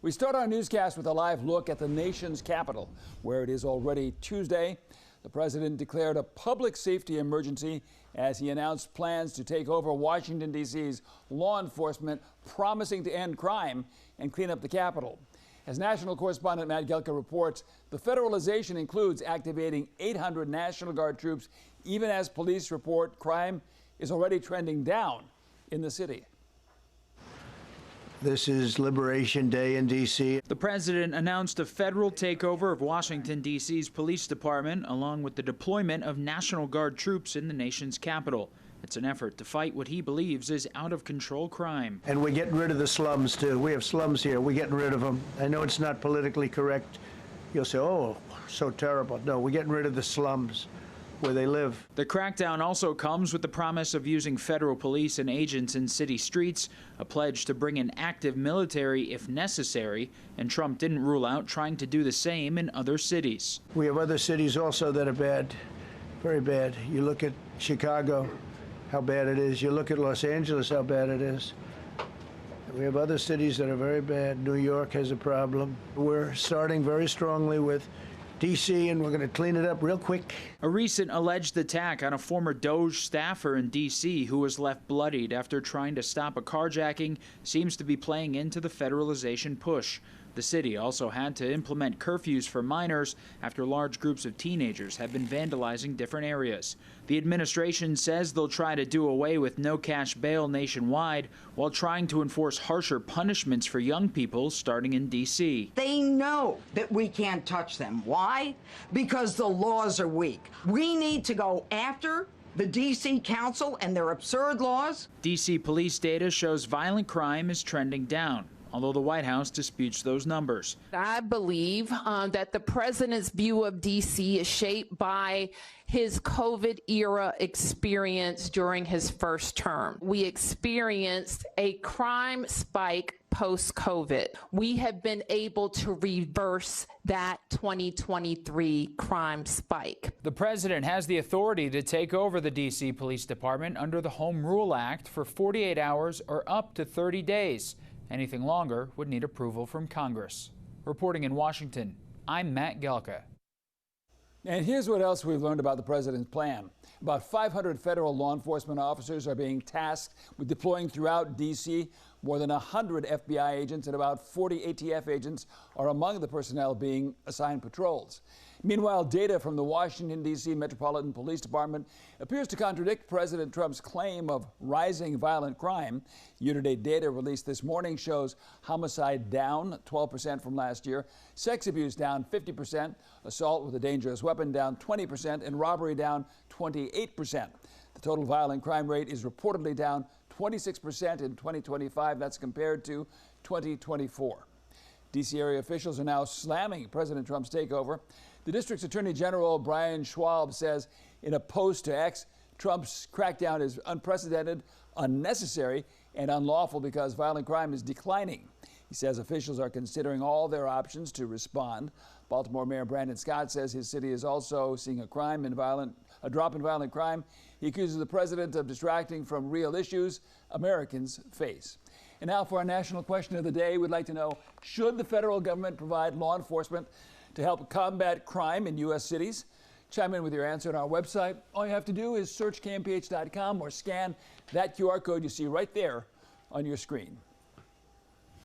We start our newscast with a live look at the nation's capital, where it is already Tuesday. The president declared a public safety emergency as he announced plans to take over Washington, D.C.'s law enforcement, promising to end crime and clean up the Capitol. As national correspondent Matt Gelka reports, the federalization includes activating 800 National Guard troops, even as police report crime is already trending down in the city. This is Liberation Day in D.C. The president announced a federal takeover of Washington, D.C.'s police department, along with the deployment of National Guard troops in the nation's capital. It's an effort to fight what he believes is out-of-control crime. And we're getting rid of the slums, too. We have slums here. We're getting rid of them. I know it's not politically correct. You'll say, oh, so terrible. No, we're getting rid of the slums where they live. The crackdown also comes with the promise of using federal police and agents in city streets, a pledge to bring an active military if necessary, and Trump didn't rule out trying to do the same in other cities. We have other cities also that are bad, very bad. You look at Chicago, how bad it is. You look at Los Angeles, how bad it is. We have other cities that are very bad. New York has a problem. We're starting very strongly with D.C., and we're going to clean it up real quick. A recent alleged attack on a former DOJ staffer in D.C. who was left bloodied after trying to stop a carjacking seems to be playing into the federalization push. The city also had to implement curfews for minors after large groups of teenagers have been vandalizing different areas. The administration says they'll try to do away with no cash bail nationwide while trying to enforce harsher punishments for young people starting in D.C. They know that we can't touch them. Why? Because the laws are weak. We need to go after the D.C. Council and their absurd laws. D.C. police data shows violent crime is trending down, although the White House disputes those numbers. I believe that the president's view of D.C. is shaped by his COVID-era experience during his first term. We experienced a crime spike post-COVID. We have been able to reverse that 2023 crime spike. The president has the authority to take over the D.C. Police Department under the Home Rule Act for 48 hours or up to 30 days. Anything longer would need approval from Congress. Reporting in Washington, I'm Matt Gelka. And here's what else we've learned about the president's plan. About 500 federal law enforcement officers are being tasked with deploying throughout D.C. More than 100 FBI agents and about 40 ATF agents are among the personnel being assigned patrols. Meanwhile, data from the Washington, D.C. Metropolitan Police Department appears to contradict President Trump's claim of rising violent crime. Year-to-date data released this morning shows homicide down 12% from last year, sex abuse down 50%, assault with a dangerous weapon down 20%, and robbery down 28%. The total violent crime rate is reportedly down 26% in 2025. That's compared to 2024. D.C. area officials are now slamming President Trump's takeover. The district's Attorney General Brian Schwab says in a post to X, Trump's crackdown is unprecedented, unnecessary, and unlawful because violent crime is declining. He says officials are considering all their options to respond. Baltimore Mayor Brandon Scott says his city is also seeing a drop in violent crime. He accuses the president of distracting from real issues Americans face. And now for our national question of the day, we'd like to know, should the federal government provide law enforcement to help combat crime in U.S. cities? Chime in with your answer on our website. All you have to do is search KMPH.com or scan that QR code you see right there on your screen.